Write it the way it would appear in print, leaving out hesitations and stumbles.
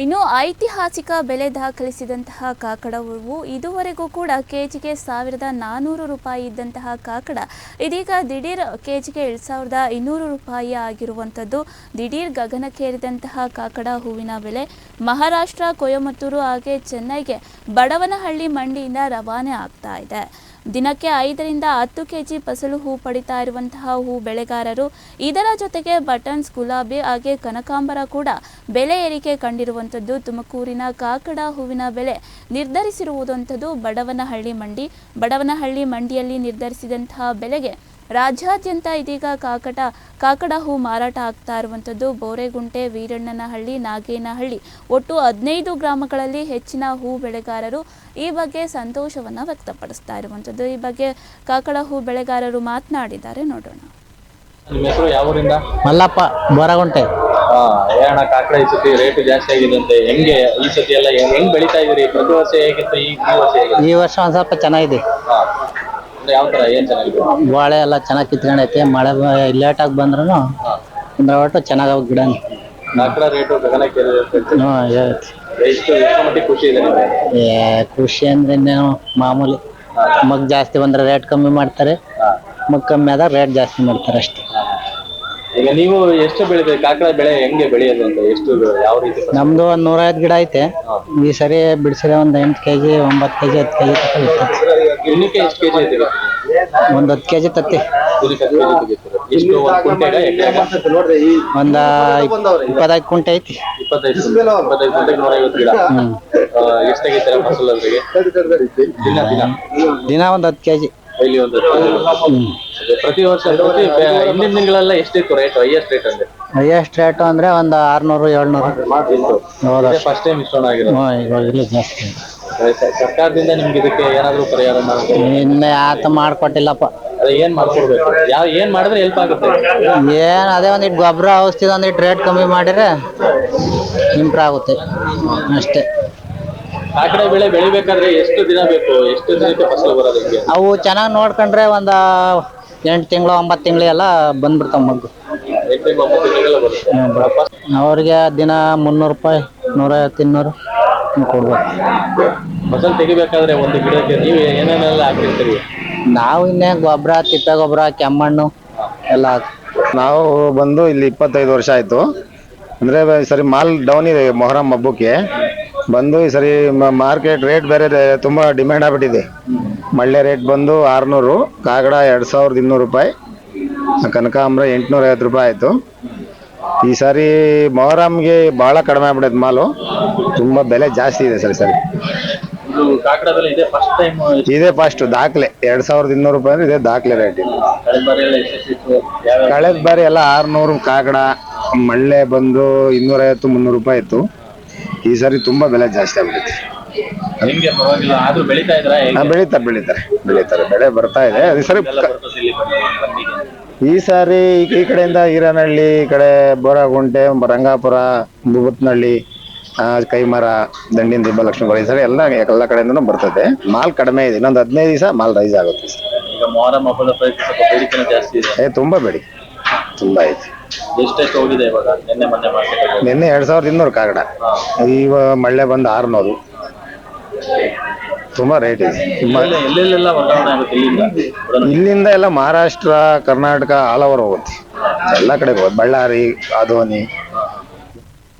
ಇನ್ನು ಐತಿಹಾಸಿಕ ಬೆಲೆ ದಾಖಲಿಸಿದಂತಹ ಕಾಕಡ ಹೂವು ಇದುವರೆಗೂ ಕೂಡ ಕೆಜಿಗೆ 1400 ರೂಪಾಯಿ ಇದ್ದಂತಹ ಕಾಕಡ ಇದೀಗ ದಿಢೀರ್ ಕೆಜಿಗೆ 7200 ರೂಪಾಯಿ ಆಗಿರುವಂಥದ್ದು. ದಿಢೀರ್ ಗಗನಕ್ಕೇರಿದಂತಹ ಕಾಕಡ ಹೂವಿನ ಬೆಲೆ ಮಹಾರಾಷ್ಟ್ರ ಕೊಯಮತ್ತೂರು ಹಾಗೆ ಚೆನ್ನೈಗೆ ಬಡವನಹಳ್ಳಿ ಮಂಡಿಯಿಂದ ರವಾನೆ ಆಗ್ತಾ ಇದೆ. ದಿನಕ್ಕೆ 5 ರಿಂದ 10 ಕೆಜಿ ಫಸಲು ಹೂ ಪಡಿತಾ ಇರುವಂತಹ ಹೂ ಬೆಳೆಗಾರರು ಇದರ ಜೊತೆಗೆ ಬಟನ್ಸ್, ಗುಲಾಬಿ ಹಾಗೆ ಕನಕಾಂಬರ ಕೂಡ ಬೆಲೆ ಏರಿಕೆ ಕಂಡಿರುವಂಥದ್ದು. ತುಮಕೂರಿನ ಕಾಕಡ ಹೂವಿನ ಬೆಲೆ ನಿರ್ಧರಿಸಿರುವುದಂಥದ್ದು ಬಡವನಹಳ್ಳಿ ಮಂಡಿಯಲ್ಲಿ ನಿರ್ಧರಿಸಿದಂತಹ ಬೆಲೆಗೆ ರಾಜ್ಯಾದ್ಯಂತ ಇದೀಗ ಕಾಕಡ ಹೂ ಮಾರಾಟ ಆಗ್ತಾ ಇರುವಂಥದ್ದು. ಬೋರೆಗುಂಟೆ, ವೀರಣ್ಣನಹಳ್ಳಿ, ನಾಗೇನಹಳ್ಳಿ ಒಟ್ಟು 15 ಗ್ರಾಮಗಳಲ್ಲಿ ಹೆಚ್ಚಿನ ಹೂ ಬೆಳೆಗಾರರು ಈ ಬಗ್ಗೆ ಸಂತೋಷವನ್ನು ವ್ಯಕ್ತಪಡಿಸ್ತಾ ಇರುವಂಥದ್ದು. ಈ ಬಗ್ಗೆ ಕಾಕಡ ಹೂ ಬೆಳೆಗಾರರು ಮಾತನಾಡಿದ್ದಾರೆ, ನೋಡೋಣ. ನಿಮ್ಮ ಹೆಸರು ಯಾವೂರಿಂದ? ಮಲ್ಲಪ್ಪ, ಬೋರಗುಂಟೆ. ಏನಣ್ಣ ಕಾಕಡ ಈ ಸತಿ ರೇಟ್ ಜಾಸ್ತಿ ಆಗಿದಂತೆ, ಹೆಂಗೆ ಈ ಸತಿ ಎಲ್ಲ ಹೆಂಗ್ ಬೆಳಿತಾ ಇದೀರಿ? ಪ್ರತಿ ವರ್ಷ ಹೇಗಿತ್ತು, ಈ ವರ್ಷ ಹೇಗಿದೆ? ಈ ವರ್ಷ ಒಂದ್ ಸ್ವಲ್ಪ ಚೆನ್ನಾಗಿದೆ. ಯಾವ ತರ, ಏನ್ ಚೆನ್ನಾಗಿದೆ? ಬಾಳೆ ಎಲ್ಲ ಚೆನ್ನಾಗಿ ಕಿತ್ಕೊಂಡೈತೆ. ಮಳೆ ಲೇಟ್ ಆಗಿ ಬಂದ್ರು ಅಂದ್ರೆ ಒಟ್ಟು ಚೆನ್ನಾಗ ಗಿಡ. ಕಾಕಡ ರೇಟು ಗಗನಕ್ಕೆ ಎಷ್ಟು ಮಟ್ಟಿಗೆ ಖುಷಿ ಇದೆ ನಿಮಗೆ? ಖುಷಿ ಅಂದ್ರೆ ಇನ್ನೇನು ಮಾಮೂಲಿ. ಮಗ್ ಜಾಸ್ತಿ ಬಂದ್ರೆ ರೇಟ್ ಕಮ್ಮಿ ಮಾಡ್ತಾರೆ, ಮಗ್ ಕಮ್ಮಿ ಆದಾಗ ರೇಟ್ ಜಾಸ್ತಿ ಮಾಡ್ತಾರೆ ಅಷ್ಟೇ. ಈಗ ನೀವು ಎಷ್ಟು ಬೆಳಿತೀರಿ? ಕಾಕಡ ಬೆಳೆ ಹೆಂಗೆ ಬೆಳೆಯೋದು ಅಂತ, ಎಷ್ಟು ಯಾವ ರೀತಿ? ನಮ್ದು ಒಂದ್ 105 ಗಿಡ ಐತೆ. ಈ ಸರಿ ಬಿಡಿಸಿದ್ರೆ ಒಂದ್ 8 ಕೆಜಿ 9 ಕೆಜಿ 10 ಕೆಜಿ ದಿನಕ್ಕೆ ಎಷ್ಟು ಕೆಜಿ ಐತಿರಿ? ಒಂದ್ 10 ಕೆಜಿ ತತ್ತಿ. ಎಷ್ಟು ಕುಂಟೆಗ ಒಂದ 25 ಕುಂಟೆ ಐತಿ. 25 ಕುಂಟೆಗೆ 150 ಗಿಡ. ಎಷ್ಟು ತೆಗಿತೀರ ಫಸಲ್ ಅದ್ರಿಗೆ? ದಿನ ಒಂದ್ 10 ಕೆಜಿ. ಇಲ್ಲಿ ಒಂದು ಪ್ರತಿ ವರ್ಷ ಹಿಂದಿನ ತಿಂಗಳೆಲ್ಲ ಎಷ್ಟಿತ್ತು ರೇಟ್? ಹೈಯೆಸ್ಟ್ ರೇಟ್ ಅಂದ್ರೆ ಹೈಯೆಸ್ಟ್ ರೇಟ್ ಅಂದ್ರೆ ಒಂದ್ 600-700 ಫಸ್ಟ್ ಟೈಮ್ ಇಷ್ಟೊಂದು ಆಗಿರೋದು. ಜಾಸ್ತಿ. ಸರ್ಕಾರದಿಂದ ನಿಮ್ಗೆ ಇದಕ್ಕೆ ಏನಾದ್ರು ಪರಿಹಾರ ಇನ್ನ ಆತ ಮಾಡ್ಕೊಟ್ಟಿಲ್ಲಪ್ಪ. ಏನ್ ಮಾಡ್ಕೊಡ್ಬೇಕು? ಏನ್ ಮಾಡಿದ್ರೆ ಹೆಲ್ಪ್ ಆಗುತ್ತೆ? ಏನ್ ಅದೇ ಒಂದಿಟ್ಟು ಗೊಬ್ಬರ ಔಷಧಿ ಒಂದಿಟ್ಟು ರೇಟ್ ಕಮ್ಮಿ ಮಾಡಿದ್ರೆ ಇಂಪ್ರೂವ್ ಆಗುತ್ತೆ ಅಷ್ಟೇ. ಕಾಕಡ ಬೆಳೆ ಬೆಳಿಬೇಕಾದ್ರೆ ಎಷ್ಟು ದಿನ ಬೇಕು? ಎಷ್ಟು ದಿನಕ್ಕೆ ಫಸಲು ಬರೋದಕ್ಕೆ? ಅವು ಚೆನ್ನಾಗಿ ನೋಡ್ಕೊಂಡ್ರೆ ಒಂದ 8 ತಿಂಗಳು 9 ತಿಂಗಳಿಗೆಲ್ಲ ಬಂದ್ಬಿಡ್ತಾವ ಮಗ್ಗು. 8 ತಿಂಗಳು 9 ತಿಂಗಳಿಗೆಲ್ಲ ಬರುತ್ತೆ. ಅವ್ರಿಗೆ ದಿನ 300 ರೂಪಾಯಿ 150-200 ಕೊಡ್ಬೇಕು. ಫಸಲ್ ತೆಗಿಬೇಕಾದ್ರೆ ಒಂದು ಗಿಡಕ್ಕೆ ನೀವು ಏನೇನೆಲ್ಲ ಹಾಕಿರ್ತೀರಿ? ನಾವು ಇನ್ನೇ ಗೊಬ್ಬರ, ತಿಪ್ಪೆ ಗೊಬ್ಬರ, ಕೆಮ್ಮಣ್ಣು ಎಲ್ಲ ನಾವು ಬಂದು ಇಲ್ಲಿ 25 ವರ್ಷ ಆಯ್ತು. ಅಂದ್ರೆ ಸರಿ ಮಾಲ್ ಡೌನ್ ಇದೆ ಮೊಹರಂ ಹಬ್ಬಕ್ಕೆ ಬಂದು. ಈ ಸರಿ ಮಾರ್ಕೆಟ್ ರೇಟ್ ಬೇರೆ ತುಂಬಾ ಡಿಮ್ಯಾಂಡ್ ಆಗ್ಬಿಟ್ಟಿದೆ. ಮಳ್ಳೆ ರೇಟ್ ಬಂದು 600, ಕಾಗಡ 2200 ರೂಪಾಯಿ, ಕನಕಾಂಬ್ರ 850 ರೂಪಾಯಿ ಆಯ್ತು. ಈ ಸಾರಿ ಮೊಹರಂಗೆ ಬಹಳ ಕಡಿಮೆ ಆಗ್ಬಿಟ್ಟೈತೆ ಮಾಲು. ತುಂಬಾ ಬೆಲೆ ಜಾಸ್ತಿ ಇದೆ ಸರಿ. ಇದೇ ಫಸ್ಟ್ ದಾಖಲೆ 2200 ರೂಪಾಯಿ ಅಂದ್ರೆ ಇದೇ ದಾಖಲೆ ರೇಟ್. ಕಳೆದ ಬಾರಿ ಎಲ್ಲ 600 ಕಾಗಡ, ಮಳ್ಳೆ ಬಂದು 250-300 ರೂಪಾಯಿ ಇತ್ತು. ಈ ಸಾರಿ ತುಂಬಾ ಬೆಲೆ ಜಾಸ್ತಿ ಆಗ್ಬಿಡುತ್ತೆ. ಬೆಳೀತಾರೆ ಬೆಳೆ ಬರ್ತಾ ಇದೆ. ಈ ಸಾರಿ ಈ ಕಡೆಯಿಂದ ಹಿರನಹಳ್ಳಿ, ಈ ಕಡೆ ಬೋರಗುಂಟೆ, ರಂಗಾಪುರ, ಬುಬತ್ನಹಳ್ಳಿ, ಕೈಮರ, ದಂಡಿನ ದಿಬ್ಬ, ಲಕ್ಷ್ಮೀಪುರ ಈ ಸಾರಿ ಎಲ್ಲ ಕಡೆಯಿಂದನೂ ಬರ್ತದೆ. ಮಾಲ್ ಕಡಿಮೆ ಇದೆ. ಇನ್ನೊಂದು 15 ದಿವಸ ಮಾಲ್ ರೈಸ್ ಆಗುತ್ತೆ. ತುಂಬಾ ಬೇಡಿಕೆ ತುಂಬಾ ಐತಿ. ನಿನ್ನೆ 2200 ಕಾಗಡ, ಈಗ ಮಳ್ಳೆ ಬಂದು 600. ತುಂಬಾ ರೇಟ್ ಇದೆ. ಇಲ್ಲಿಂದ ಎಲ್ಲ ಮಹಾರಾಷ್ಟ್ರ, ಕರ್ನಾಟಕ ಆಲ್ ಓವರ್ ಹೋಗುತ್ತೆ. ಎಲ್ಲ ಕಡೆ ಹೋಗುತ್ತೆ. ಬಳ್ಳಾರಿ, ಆದೋನಿ,